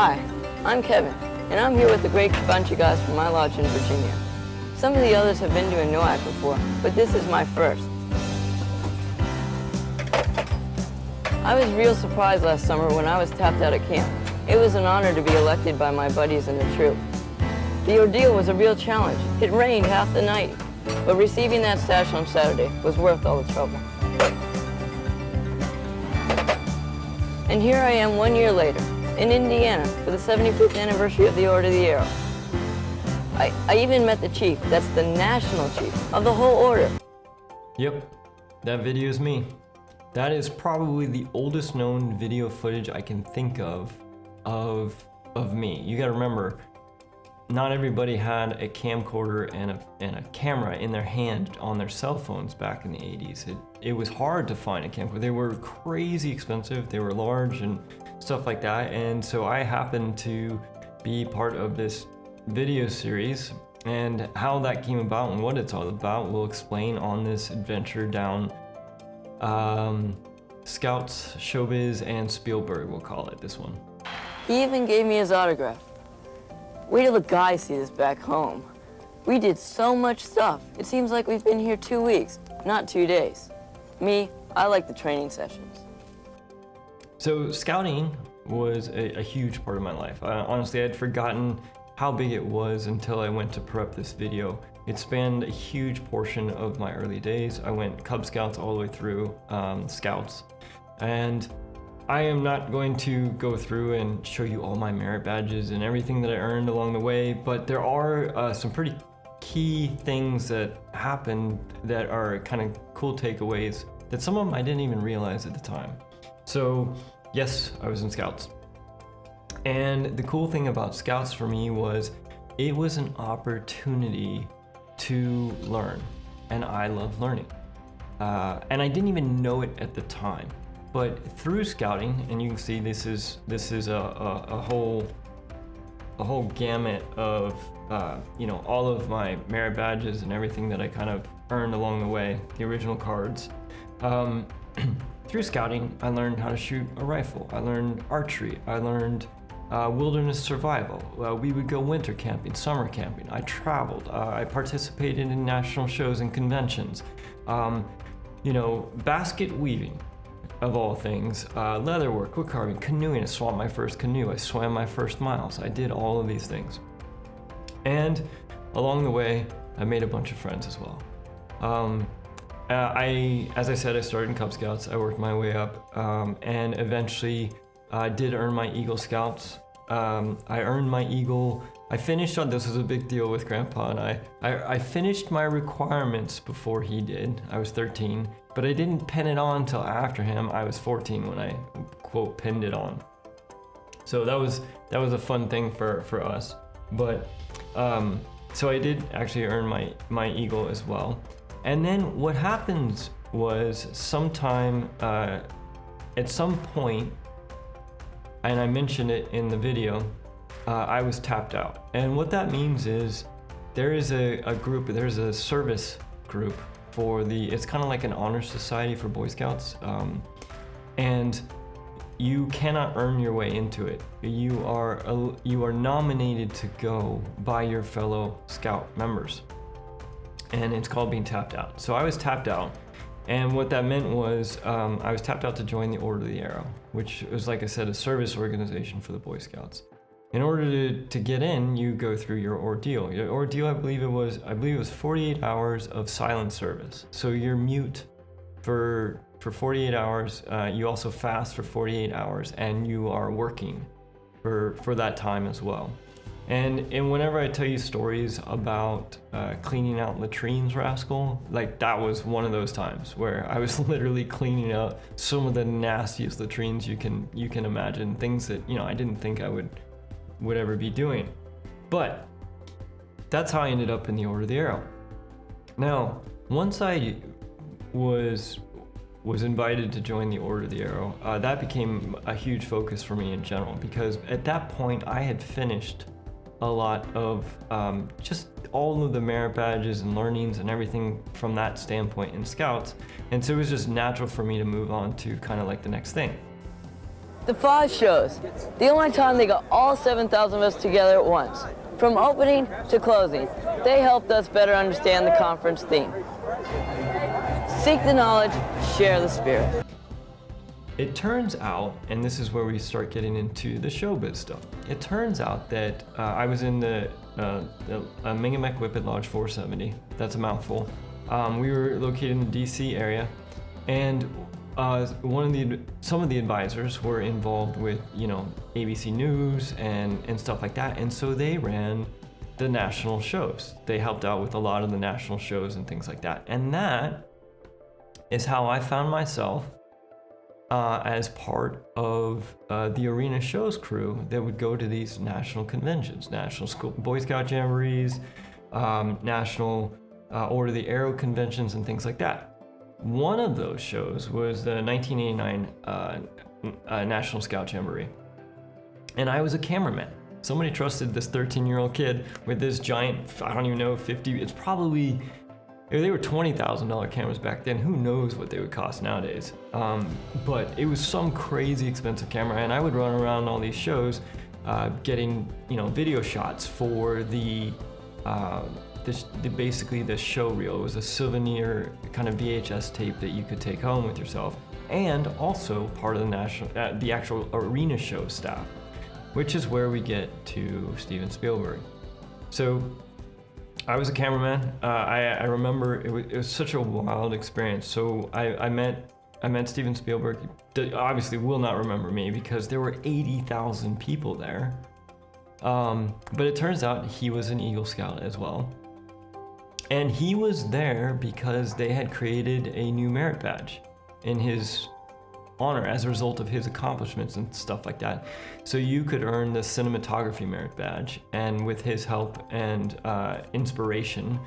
Hi, I'm Kevin, and I'm here with a great bunch of guys from my lodge in Virginia. Some of the others have been to a NOAC before, but this is my first. I was real surprised last summer when I was tapped out at camp. It was an honor to be elected by my buddies in the troop. The ordeal was a real challenge. It rained half the night, but receiving that sash on Saturday was worth all the trouble. And here I am 1 year later, in Indiana, for the 75th anniversary of the Order of the Arrow. I even met the chief, that's the national chief, of the whole order. Yep, that video is me. That is probably the oldest known video footage I can think of me. You gotta remember, not everybody had a camcorder and a camera in their hand on their cell phones back in the 80s. It was hard to find a camcorder. They were crazy expensive, they were large and stuff like that. And so I happened to be part of this video series, and how that came about and what it's all about we'll explain on this adventure down Scouts, Showbiz, and Spielberg, we'll call it, this one. He even gave me his autograph. Wait till the guys see this back home. We did so much stuff. It seems like we've been here 2 weeks, not 2 days. Me, I like the training sessions. So scouting was a huge part of my life. Honestly, I'd forgotten how big it was until I went to prep this video. It spanned a huge portion of my early days. I went Cub Scouts all the way through Scouts. And I am not going to go through and show you all my merit badges and everything that I earned along the way, but there are some pretty key things that happened that are kind of cool takeaways that some of them I didn't even realize at the time. So yes, I was in Scouts. And the cool thing about Scouts for me was it was an opportunity to learn, and I love learning. And I didn't even know it at the time. But through scouting, and you can see this is a whole gamut of all of my merit badges and everything that I kind of earned along the way, the original cards. Through scouting, I learned how to shoot a rifle. I learned archery. I learned wilderness survival. We would go winter camping, summer camping. I traveled. I participated in national shows and conventions. Basket weaving, of all things, leatherwork, wood carving, canoeing. I swamped my first canoe. I swam my first miles. I did all of these things. And along the way, I made a bunch of friends as well. As I said, I started in Cub Scouts. I worked my way up, and eventually I did earn my Eagle Scouts. I earned my Eagle. I finished on, this was a big deal with Grandpa and I finished my requirements before he did. I was 13, but I didn't pin it on until after him. I was 14 when I, quote, pinned it on. So that was a fun thing for us. But, so I did actually earn my Eagle as well. And then what happens was sometime, at some point, and I mentioned it in the video, I was tapped out. And what that means is there is a group, there's a service group for it's kind of like an honor society for Boy Scouts. And you cannot earn your way into it. You are nominated to go by your fellow Scout members. And it's called being tapped out. So I was tapped out. And what that meant was I was tapped out to join the Order of the Arrow, which was, like I said, a service organization for the Boy Scouts. In order to get in, you go through your ordeal. Your ordeal, I believe it was 48 hours of silent service. So you're mute for 48 hours. You also fast for 48 hours, and you are working for that time as well. And whenever I tell you stories about cleaning out latrines, Rascal, like that was one of those times where I was literally cleaning out some of the nastiest latrines you can imagine, things that I didn't think I would ever be doing. But that's how I ended up in the Order of the Arrow. Now, once I was invited to join the Order of the Arrow, that became a huge focus for me in general, because at that point I had finished a lot of just all of the merit badges and learnings and everything from that standpoint in Scouts. And so it was just natural for me to move on to kind of like the next thing. The 5 shows. The only time they got all 7,000 of us together at once. From opening to closing, they helped us better understand the conference theme. Seek the knowledge, share the spirit. It turns out, and this is where we start getting into the showbiz stuff. It turns out that I was in the Mingamek Whippet Lodge 470. That's a mouthful. We were located in the DC area, and some of the advisors were involved with, ABC News and stuff like that, and so they ran the national shows. They helped out with a lot of the national shows and things like that, and that is how I found myself as part of the arena shows crew that would go to these national conventions, National Boy Scout Jamborees, National Order of the Arrow conventions, and things like that. One of those shows was the 1989 National Scout Jamboree, and I was a cameraman. Somebody trusted this 13-year-old kid with this giant, I don't even know, it's probably, they were $20,000 cameras back then. Who knows what they would cost nowadays? But it was some crazy expensive camera, and I would run around all these shows getting, video shots for basically the show reel. It was a souvenir kind of VHS tape that you could take home with yourself, and also part of the actual arena show staff, which is where we get to Steven Spielberg. So I was a cameraman. I remember it was such a wild experience. So I met Steven Spielberg. Obviously will not remember me because there were 80,000 people there. But it turns out he was an Eagle Scout as well. And he was there because they had created a new merit badge in his honor as a result of his accomplishments and stuff like that. So you could earn the cinematography merit badge, and with his help and inspiration,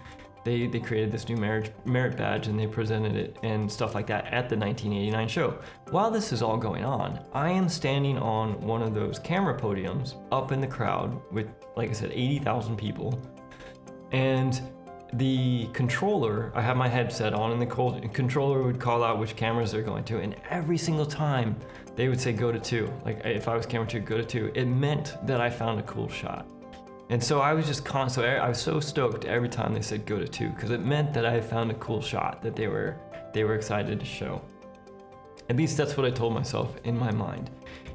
they created this new merit badge, and they presented it and stuff like that at the 1989 show. While this is all going on, I am standing on one of those camera podiums up in the crowd with, like I said, 80,000 people, and the controller, I have my headset on, and the controller would call out which cameras they're going to, and every single time they would say go to 2. Like if I was camera 2, go to 2. It meant that I found a cool shot. And so I was just I was so stoked every time they said go to 2, because it meant that I found a cool shot that they were excited to show. At least that's what I told myself in my mind.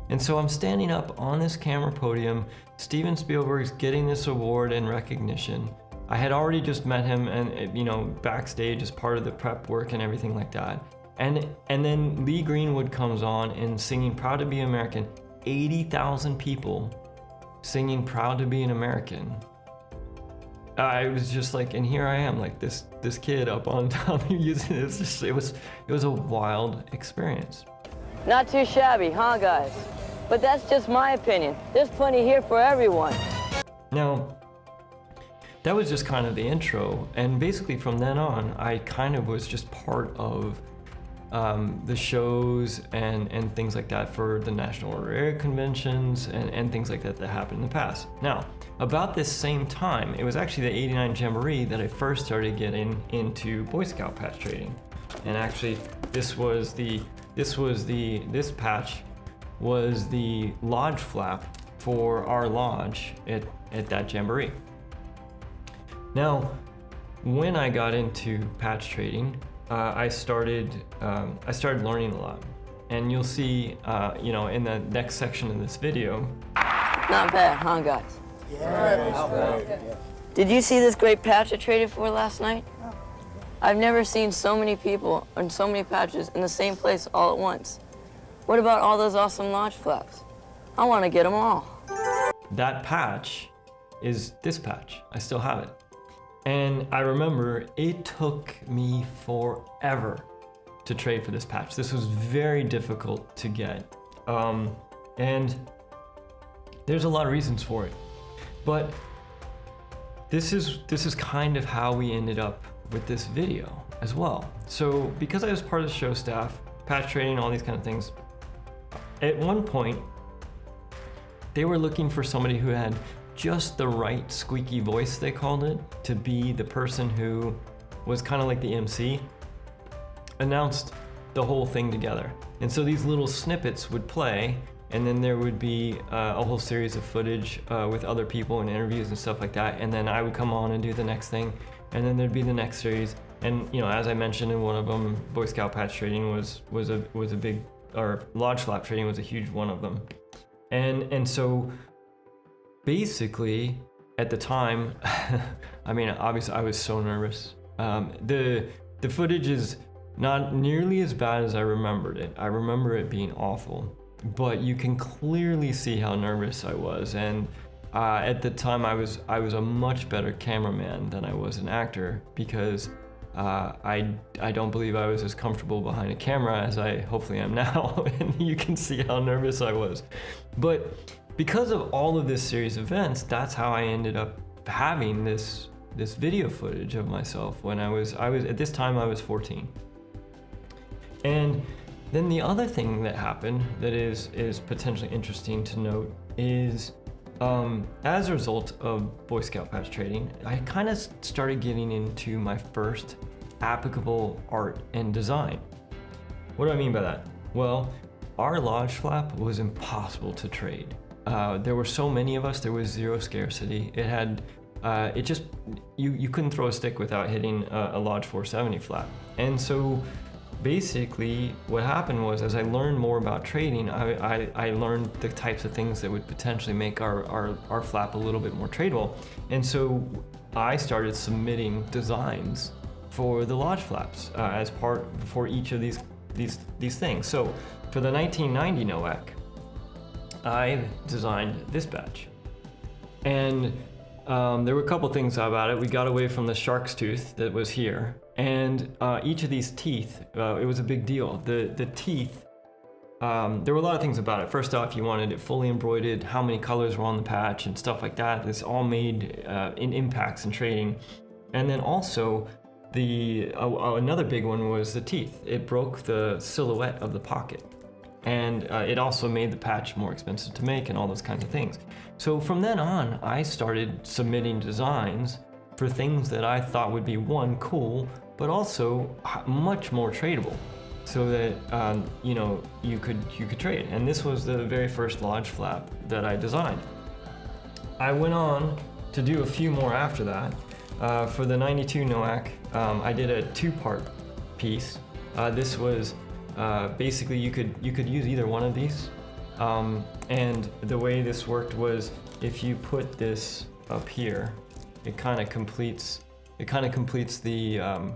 And so I'm standing up on this camera podium. Steven Spielberg's getting this award and recognition. I had already just met him, and backstage as part of the prep work and everything like that. And then Lee Greenwood comes on and singing "Proud to Be American." 80,000 people singing "Proud to Be an American." I was just like, and here I am, like this kid up on top using this. It was a wild experience. Not too shabby, huh, guys? But that's just my opinion. There's plenty here for everyone. Now, that was just kind of the intro, and basically from then on, I kind of was just part of the shows and things like that for the National Order Air conventions and things like that happened in the past. Now, about this same time, it was actually the '89 Jamboree that I first started getting into Boy Scout patch trading. And actually, this patch was the lodge flap for our lodge at that Jamboree. Now, when I got into patch trading, I started learning a lot, and you'll see, in the next section of this video. Not bad, huh, guys? Yeah. Did you see this great patch I traded for last night? I've never seen so many people and so many patches in the same place all at once. What about all those awesome lodge flaps? I want to get them all. That patch is this patch. I still have it. And I remember it took me forever to trade for this patch. This was very difficult to get. And there's a lot of reasons for it. But this is kind of how we ended up with this video as well. So because I was part of the show staff, patch trading, all these kind of things, at one point, they were looking for somebody who had just the right squeaky voice, they called it, to be the person who was kind of like the MC, announced the whole thing together. And so these little snippets would play, and then there would be a whole series of footage with other people and interviews and stuff like that, and then I would come on and do the next thing, and then there'd be the next series. And as I mentioned in one of them, Boy Scout patch trading was a big, or lodge flap trading was a huge one of them. And so basically at the time, I mean, obviously I was so nervous. The footage is not nearly as bad as I remembered it. I remember it being awful, but you can clearly see how nervous I was. And at the time I was a much better cameraman than I was an actor, because I don't believe I was as comfortable behind a camera as I hopefully am now. And you can see how nervous I was. But because of all of this series of events, that's how I ended up having this video footage of myself when I was at this time I was 14. And then the other thing that happened that is potentially interesting to note is as a result of Boy Scout patch trading, I kind of started getting into my first applicable art and design. What do I mean by that? Well, our lodge flap was impossible to trade. There were so many of us, there was zero scarcity. It had, you couldn't throw a stick without hitting a Lodge 470 flap. And so basically what happened was, as I learned more about trading, I learned the types of things that would potentially make our flap a little bit more tradable. And so I started submitting designs for the lodge flaps as part for each of these things. So for the 1990 NOAC, I designed this badge. And there were a couple things about it. We got away from the shark's tooth that was here, and each of these teeth, it was a big deal. The teeth, there were a lot of things about it. First off, you wanted it fully embroidered, how many colors were on the patch and stuff like that. This all made in impacts and trading. And then also, another big one was the teeth. It broke the silhouette of the pocket. And it also made the patch more expensive to make and all those kinds of things. So from then on, I started submitting designs for things that I thought would be, one, cool, but also much more tradable, so that you could trade. And this was the very first lodge flap that I designed. I went on to do a few more after that. For the 92 NOAC, I did a two-part piece. This was basically you could use either one of these, and the way this worked was, if you put this up here, it kind of completes the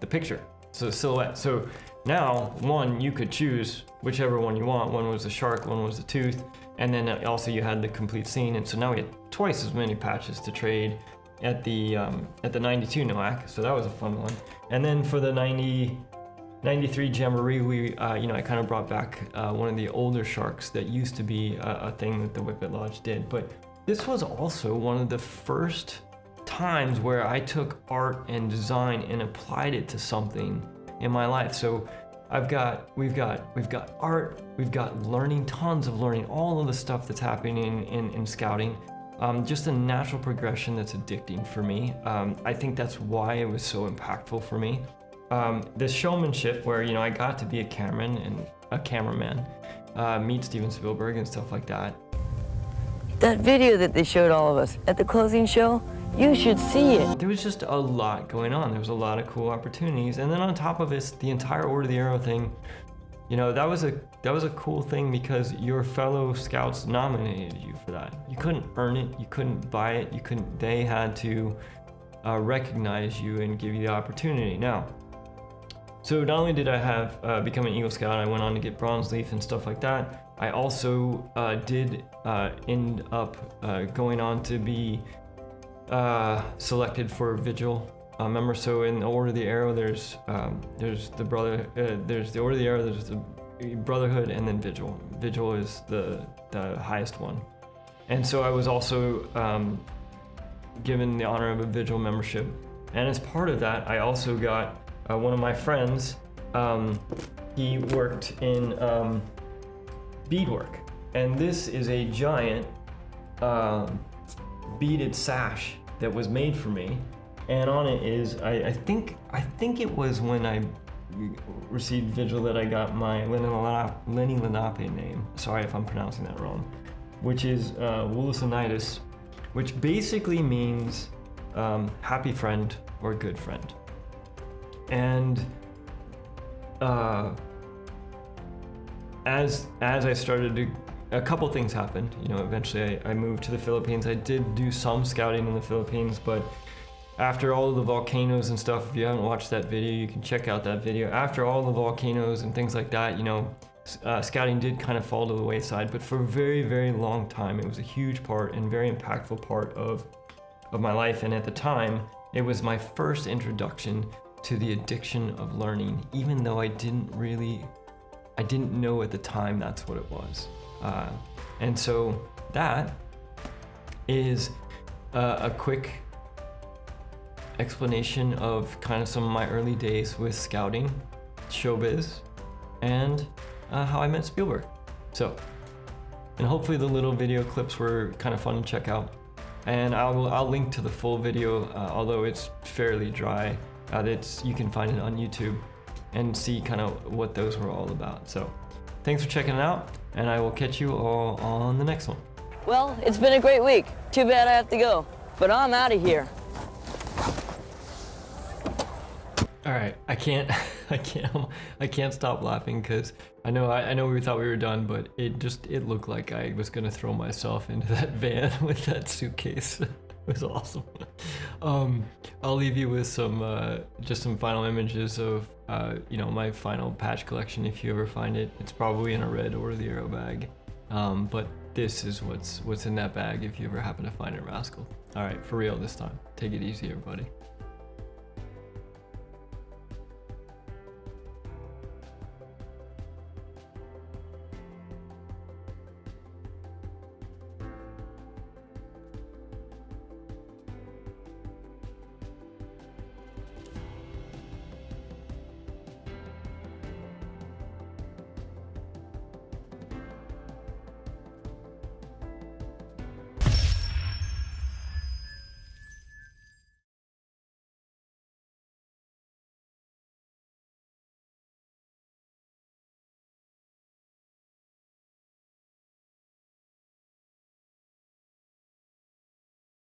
picture, so the silhouette. So now, one, you could choose whichever one you want. One was the shark, one was the tooth, and then also you had the complete scene. And so now we had twice as many patches to trade at the 92 NOAC, so that was a fun one. And then for the 93 Jamboree, we, I kind of brought back one of the older sharks that used to be a thing that the Whippet Lodge did. But this was also one of the first times where I took art and design and applied it to something in my life. So we've got art, we've got learning, tons of learning, all of the stuff that's happening in scouting. Just a natural progression that's addicting for me. I think that's why it was so impactful for me. The showmanship, where I got to be a cameraman and a cameraman, meet Steven Spielberg and stuff like that. That video that they showed all of us at the closing show, you should see it. There was just a lot going on. There was a lot of cool opportunities, and then on top of this, the entire Order of the Arrow thing. That was a cool thing, because your fellow scouts nominated you for that. You couldn't earn it. You couldn't buy it. They had to recognize you and give you the opportunity. Now. So not only did I have become an Eagle Scout, I went on to get Bronze Leaf and stuff like that. I also did end up going on to be selected for Vigil member. So in the Order of the Arrow, there's the Order of the Arrow, there's the Brotherhood, and then Vigil. Vigil is the highest one. And so I was also given the honor of a Vigil membership. And as part of that, I also got one of my friends, he worked in beadwork, and this is a giant beaded sash that was made for me, and on it is, I think it was when received vigil that I got my Lenny Lenape name. Sorry if I'm pronouncing that wrong. Which is Wulisonitis, which basically means happy friend or good friend. And as I started to, a couple things happened. You know, eventually I moved to the Philippines. I did do some scouting in the Philippines, but after all of the volcanoes and stuff, if you haven't watched that video, you can check out that video. After all the volcanoes and things like that, you know, scouting did kind of fall to the wayside, but for a very, very long time, it was a huge part and very impactful part of my life. And at the time, it was my first introduction to the addiction of learning, even though I didn't know at the time that's what it was. And so that is a quick explanation of kind of some of my early days with scouting, showbiz, and how I met Spielberg. So, and hopefully the little video clips were kind of fun to check out. And I'll link to the full video, although it's fairly dry. You can find it on YouTube and see kind of what those were all about. So, thanks for checking it out, and I will catch you all on the next one. Well, it's been a great week. Too bad I have to go, but I'm out of here. All right, I can't stop laughing because I know we thought we were done, but it looked like I was gonna throw myself into that van with that suitcase. It was awesome. I'll leave you with just some final images of my final patch collection. If you ever find it, it's probably in a red or the arrow bag. But this is what's in that bag if you ever happen to find it, rascal. All right, for real this time. Take it easy, everybody.